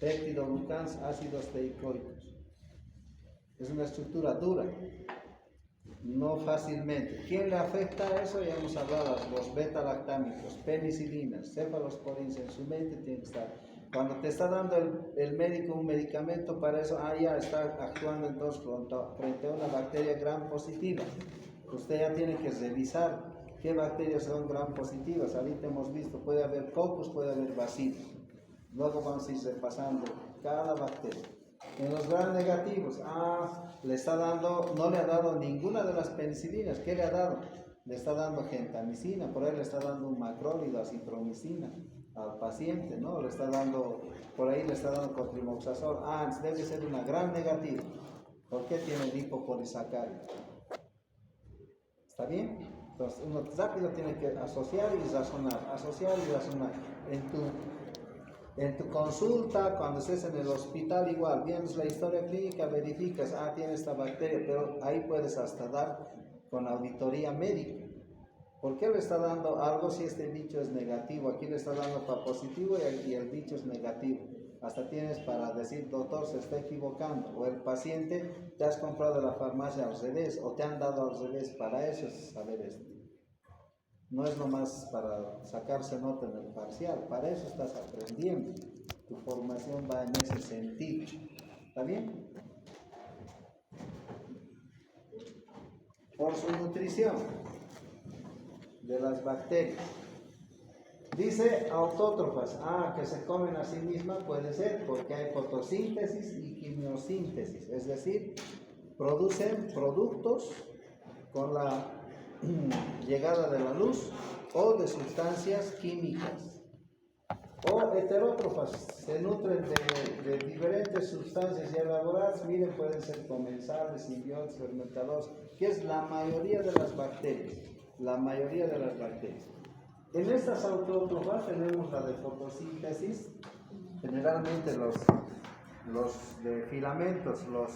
Peptidoglucanos, ácidos teicoicos. Es una estructura dura. No fácilmente. ¿Quién le afecta a eso? Ya hemos hablado, los beta-lactámicos, penicilinas, cefalosporins, en su mente tiene que estar. Cuando te está dando el médico un medicamento para eso, ya está actuando entonces frente a una bacteria gram positiva. Usted ya tiene que revisar qué bacterias son gram positivas. Ahorita hemos visto, puede haber Coccus, puede haber Bacillus. Luego vamos a ir repasando cada bacteria. En los gram negativos, le está dando, no le ha dado ninguna de las penicilinas. ¿Qué le ha dado? Le está dando gentamicina, por ahí le está dando un macrólido, acitromicina al paciente, ¿no? Le está dando, por ahí le está dando cotrimoxazol. Debe ser una gram negativa. ¿Por qué tiene lipopolisacárido? ¿Está bien? Entonces, uno rápido tiene que asociar y razonar. En tu consulta, cuando estés en el hospital, igual, vienes la historia clínica, verificas, tiene esta bacteria, pero ahí puedes hasta dar con auditoría médica. ¿Por qué le está dando algo si este bicho es negativo? Aquí le está dando para positivo y el bicho es negativo. Hasta tienes para decir, doctor, se está equivocando. O el paciente, te has comprado de la farmacia al revés, o te han dado al revés. Para eso es saber esto. No es nomás para sacarse nota en el parcial, para eso estás aprendiendo. Tu formación va en ese sentido. ¿Está bien? Por su nutrición de las bacterias. Dice autótrofas, que se comen a sí mismas, puede ser porque hay fotosíntesis y quimiosíntesis, es decir, producen productos con la llegada de la luz o de sustancias químicas. O heterótrofas, se nutren de diferentes sustancias ya elaboradas. Miren, pueden ser comensales, simbiontes, fermentadores, que es la mayoría de las bacterias. La mayoría de las bacterias. En estas autótrofas tenemos la de fotosíntesis, generalmente los de filamentos, los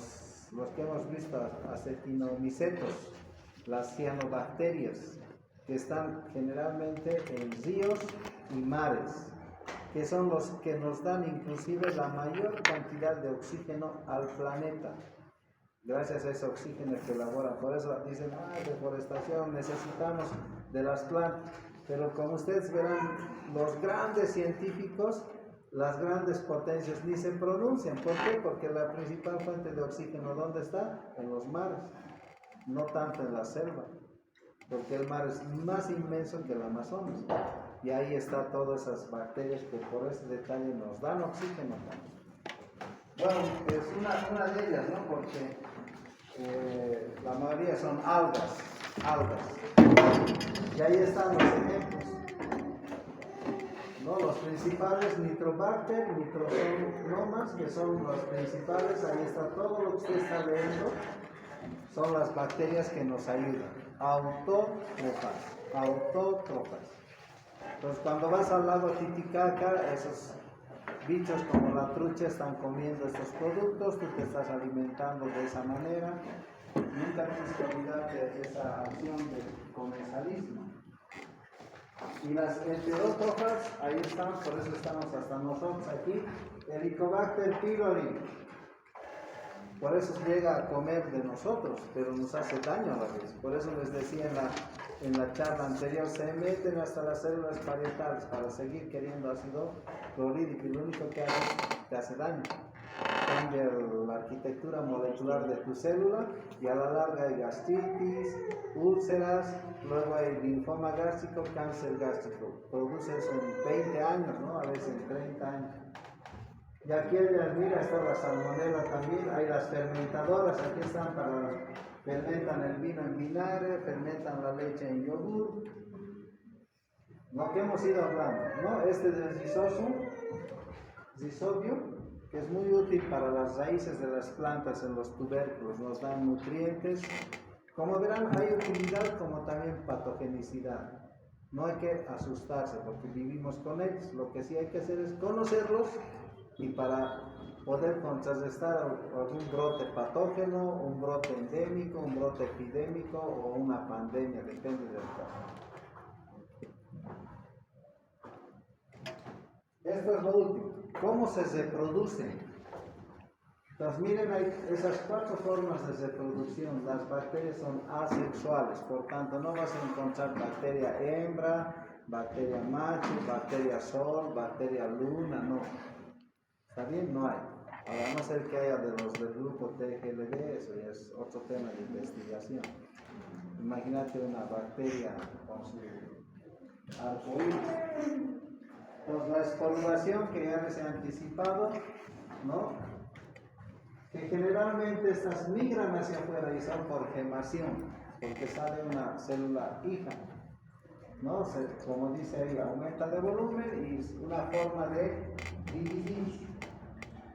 que hemos visto, acetinomicetos, las cianobacterias, que están generalmente en ríos y mares, que son los que nos dan inclusive la mayor cantidad de oxígeno al planeta. Gracias a ese oxígeno que elaboran. Por eso dicen, deforestación, necesitamos de las plantas. Pero como ustedes verán, los grandes científicos, las grandes potencias, ni se pronuncian. ¿Por qué? Porque la principal fuente de oxígeno, ¿dónde está? En los mares, no tanto en la selva. Porque el mar es más inmenso que el Amazonas. Y ahí están todas esas bacterias que por ese detalle nos dan oxígeno también. Bueno, es una de ellas, ¿no? Porque la mayoría son algas. Y ahí están los ejemplos, ¿no? Los principales, Nitrobacter, Nitrosomonas, que son los principales. Ahí está todo lo que usted está leyendo. Son las bacterias que nos ayudan. Autótrofas. Entonces, cuando vas al lago Titicaca, esos bichos como la trucha están comiendo estos productos, tú te estás alimentando de esa manera. Nunca tienes que olvidarte de esa acción de comensalismo. Y las heterótrofas, ahí están, por eso estamos hasta nosotros aquí. Helicobacter pylori. Por eso llega a comer de nosotros, pero nos hace daño a la vez. Por eso les decía en la charla anterior, se meten hasta las células parietales para seguir queriendo ácido clorhídrico y lo único que hace es te hace daño. Cambia la arquitectura molecular de tu célula y a la larga hay gastritis, úlceras, luego hay linfoma gástrico, cáncer gástrico. Produce eso en 20 años, ¿no? A veces en 30 años. Y aquí, mira, está la salmonela también. Hay las fermentadoras, aquí están fermentan el vino en vinagre, fermentan la leche en yogur. Lo que hemos ido hablando, ¿no? Este es el zizobio, que es muy útil para las raíces de las plantas en los tubérculos, nos dan nutrientes. Como verán, hay utilidad como también patogenicidad. No hay que asustarse porque vivimos con ellos. Lo que sí hay que hacer es conocerlos y para poder contrarrestar algún brote patógeno, un brote endémico, un brote epidémico o una pandemia, depende del caso. Esto es lo último. ¿Cómo se reproducen? Entonces miren, hay esas 4 formas de reproducción. Las bacterias son asexuales, por tanto no vas a encontrar bacteria hembra, bacteria macho, bacteria sol, bacteria luna, no. ¿Está bien? No hay. Ahora, a no ser que haya de los del grupo TGLB, eso ya es otro tema de investigación. Imagínate una bacteria con su arcoíris. Entonces la esporulación que ya les he anticipado, ¿no? Que generalmente estas migran hacia afuera y son por gemación, porque sale una célula hija, ¿no? Como dice ahí, aumenta de volumen y es una forma de dividirse.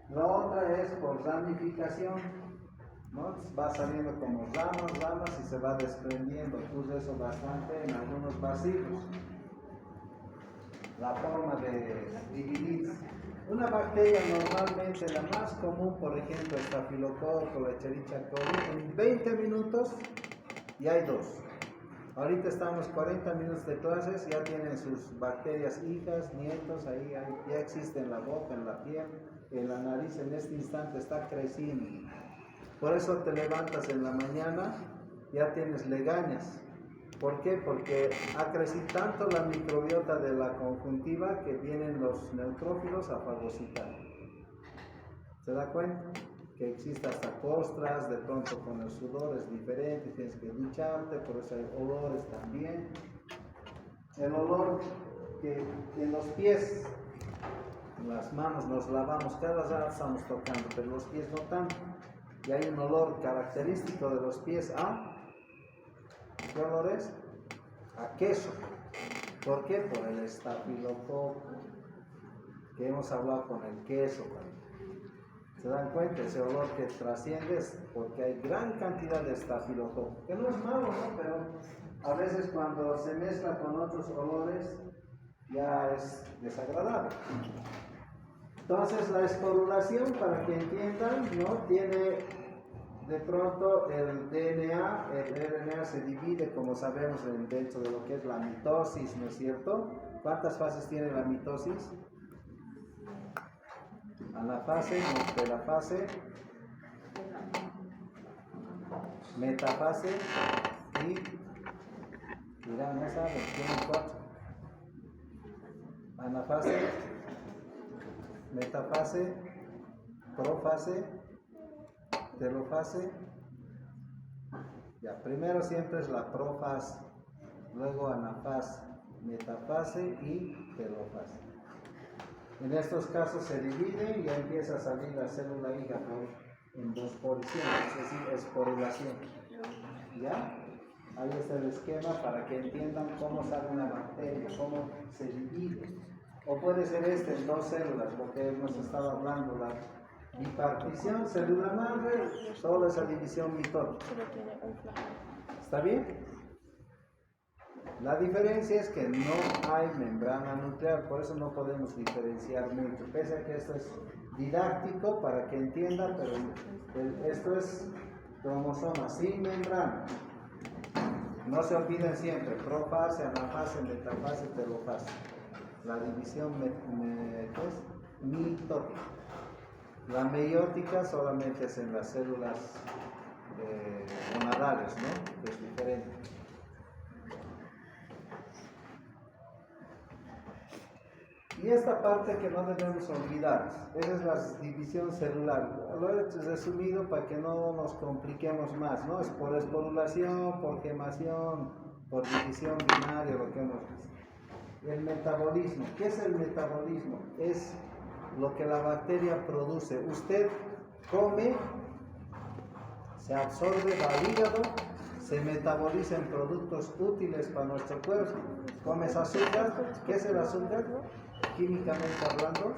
La otra es por ramificación, ¿no? Va saliendo como ramas y se va desprendiendo. Tú ves eso bastante en algunos bacilos. La forma de dividirse. Una bacteria normalmente, la más común, por ejemplo, Staphylococcus, la Escherichia coli, en 20 minutos ya hay 2. Ahorita estamos 40 minutos de clases, ya tienen sus bacterias hijas, nietos, ahí ya existe en la boca, en la piel, en la nariz, en este instante está creciendo. Por eso te levantas en la mañana, ya tienes legañas. ¿Por qué? Porque ha crecido tanto la microbiota de la conjuntiva que vienen los neutrófilos a fagocitar. ¿Se da cuenta? Que existe hasta costras, de pronto con el sudor es diferente, tienes que ducharte, por eso hay olores también. El olor que en los pies, en las manos nos lavamos, cada rato estamos tocando, pero los pies no tanto. Y hay un olor característico de los pies a... ¿Qué olor es? A queso. ¿Por qué? Por el estafilococo que hemos hablado con el queso. ¿Se dan cuenta? Ese olor que trasciende es porque hay gran cantidad de estafilococo, que no es malo, ¿no? Pero a veces cuando se mezcla con otros olores ya es desagradable. Entonces la esporulación, para que entiendan, ¿no? Tiene de pronto el DNA, el RNA se divide, como sabemos, dentro de lo que es la mitosis, ¿no es cierto? ¿Cuántas fases tiene la mitosis? Anafase, telafase, metafase y mira, no saben, tienen 4. Anafase, metafase, profase, telofase. Ya, primero siempre es la profase, luego anafase, metafase y telofase. En estos casos se divide y ya empieza a salir la célula hija en fosforición, es decir, esporulación. ¿Ya? Ahí está el esquema para que entiendan cómo sale una bacteria, cómo se divide. O puede ser en 2 células, lo que hemos estado hablando, la bipartición, célula madre, toda esa división mitótica. ¿Está bien? La diferencia es que no hay membrana nuclear, por eso no podemos diferenciar mucho, pese a que esto es didáctico para que entiendan, pero esto es cromosoma sin membrana. No se olviden siempre, profase, anafase, metafase, telofase. La división mitótica. La meiótica solamente es en las células gonadales, ¿no? Que es diferente. Y esta parte que no debemos olvidar, esa es la división celular. Lo he resumido para que no nos compliquemos más, ¿no? Es por esporulación, por gemación, por división binaria, lo que hemos visto. El metabolismo. ¿Qué es el metabolismo? Es lo que la bacteria produce. Usted come, se absorbe, va al hígado, se metaboliza en productos útiles para nuestro cuerpo. Comes azúcar. ¿Qué es el azúcar? Químicamente hablando,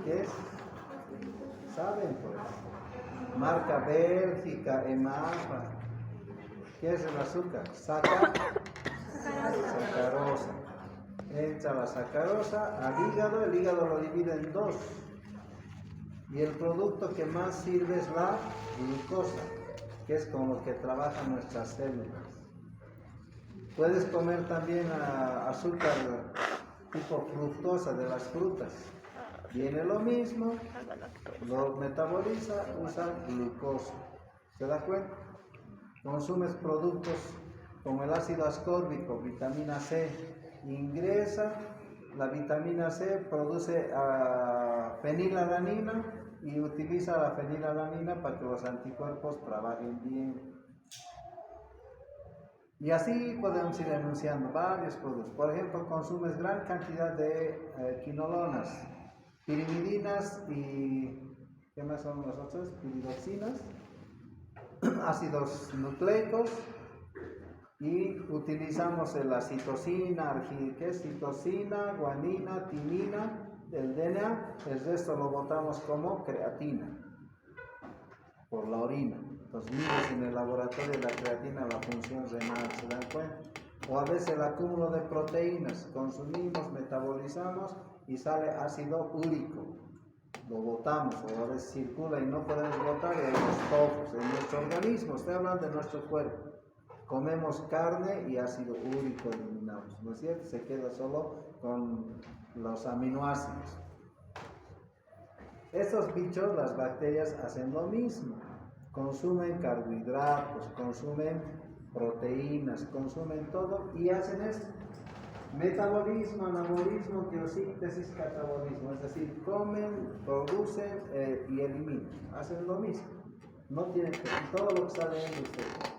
¿qué es? ¿Saben pues? Marca Bélgica, EMAPA. ¿Qué es el azúcar? Sacarosa. Entra la sacarosa al hígado, el hígado lo divide en dos. Y el producto que más sirve es la glucosa, que es con lo que trabajan nuestras células. Puedes comer también azúcar tipo fructosa de las frutas. Viene lo mismo, lo metaboliza, usa glucosa. ¿Se da cuenta? Consumes productos como el ácido ascórbico, vitamina C, ingresa, la vitamina C produce fenilalanina y utiliza la fenilalanina para que los anticuerpos trabajen bien. Y así podemos ir enunciando varios productos. Por ejemplo, consumes gran cantidad de quinolonas, pirimidinas y ¿qué más son las otras? Piridoxinas, ácidos nucleicos, y utilizamos la citosina, ¿qué es? Citosina, guanina, timina, el DNA, el resto lo botamos como creatina por la orina. Entonces mides en el laboratorio la creatina, la función renal, ¿se dan cuenta? O a veces el acúmulo de proteínas, consumimos, metabolizamos y sale ácido úrico, lo botamos, o a veces circula y no podemos botar, y hay los tofos en nuestro organismo, estoy hablando de nuestro cuerpo. Comemos carne y ácido úrico eliminamos, ¿no es cierto? Se queda solo con los aminoácidos. Estos bichos, las bacterias, hacen lo mismo. Consumen carbohidratos, consumen proteínas, consumen todo y hacen esto. Metabolismo, anabolismo, quiosíntesis, catabolismo. Es decir, comen, producen y eliminan. Hacen lo mismo. No tienen que todo lo que sale de ustedes.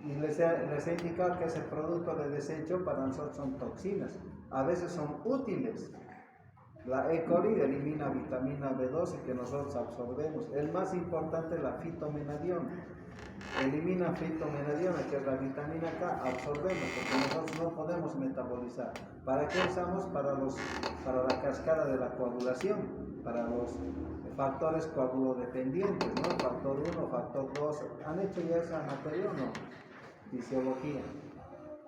Y les he indicado que ese producto de desecho para nosotros son toxinas. A veces son útiles. La E. coli elimina vitamina B12 que nosotros absorbemos. El más importante es la fitomenadiona. Elimina fitomenadiona, que es la vitamina K, absorbemos, porque nosotros no podemos metabolizar. ¿Para qué usamos? Para la cascada de la coagulación, para los factores coagulodependientes, ¿no? Factor 1, factor 2. ¿Han hecho ya esa materia o no? Fisiología.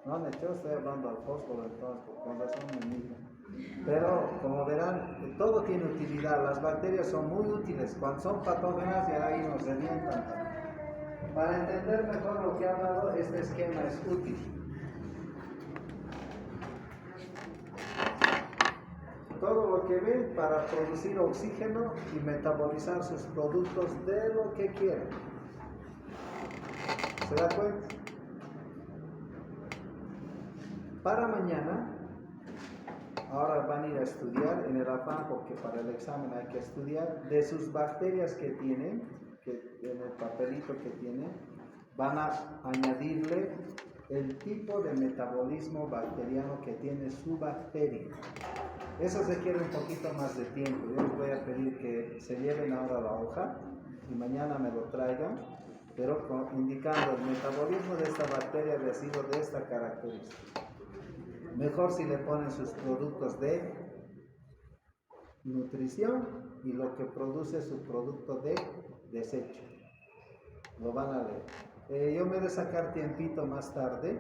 ¿No han hecho? Estoy hablando al fósforo, entonces, con razón me miran. Pero, como verán, todo tiene utilidad. Las bacterias son muy útiles. Cuando son patógenas, ya ahí nos revientan. Para entender mejor lo que he hablado, este esquema es útil. Todo lo que ven para producir oxígeno y metabolizar sus productos de lo que quieran. ¿Se da cuenta? Para mañana, ahora van a ir a estudiar en el afán, porque para el examen hay que estudiar, de sus bacterias que tienen, que en el papelito que tienen, van a añadirle el tipo de metabolismo bacteriano que tiene su bacteria. Eso requiere un poquito más de tiempo. Yo les voy a pedir que se lleven ahora la hoja y mañana me lo traigan, pero indicando el metabolismo de esta bacteria ha sido de esta característica. Mejor si le ponen sus productos de nutrición y lo que produce su producto de desecho. Lo van a leer. Yo me voy a sacar tiempito más tarde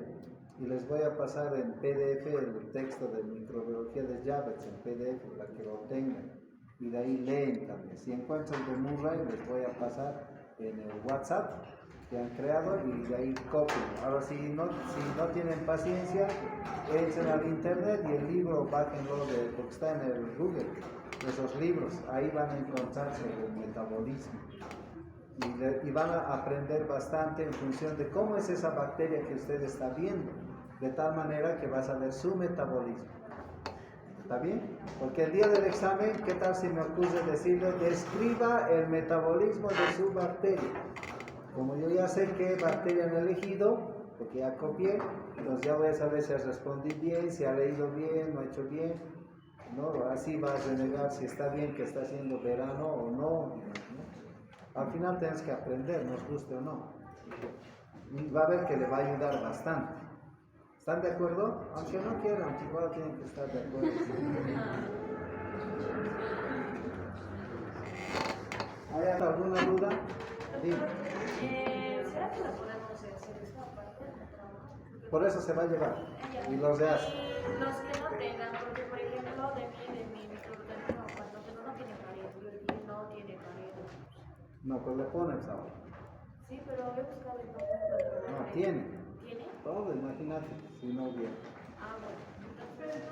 y les voy a pasar en PDF el texto de microbiología de Jabez en PDF para que lo tengan y de ahí leen también. Si encuentran de Murray les voy a pasar en el WhatsApp que han creado y de ahí copien. Ahora si no tienen paciencia, entren al internet y el libro bájenlo porque está en el Google, esos libros, ahí van a encontrar sobre el metabolismo y van a aprender bastante en función de cómo es esa bacteria que usted está viendo, de tal manera que vas a ver su metabolismo. ¿Está bien? Porque el día del examen, ¿qué tal si me ocurre decirle describa el metabolismo de su bacteria? Como yo ya sé qué bacteria han elegido, porque ya copié, entonces ya voy a saber si ha respondido bien, si ha leído bien, no ha hecho bien. ¿no? Así vas a renegar si está bien que está haciendo verano o no, ¿no? Al final tienes que aprender, nos guste o no. Y va a ver que le va a ayudar bastante. ¿Están de acuerdo? Aunque no quieran, igual tienen que estar de acuerdo. ¿Hay alguna duda? Dime. ¿Será que la podemos hacer esta parte del trabajo? Por eso se va a llevar. Y los de hace. Y los que no tengan, porque por ejemplo de mi microorganismo, cuando no tiene pared, y no tiene pared. No, pues le pones ahora. Sí, pero he buscado y no encuentro. No, tiene. ¿Tiene? Todo, imagínate, si no hubiera. Ah, bueno. Entonces,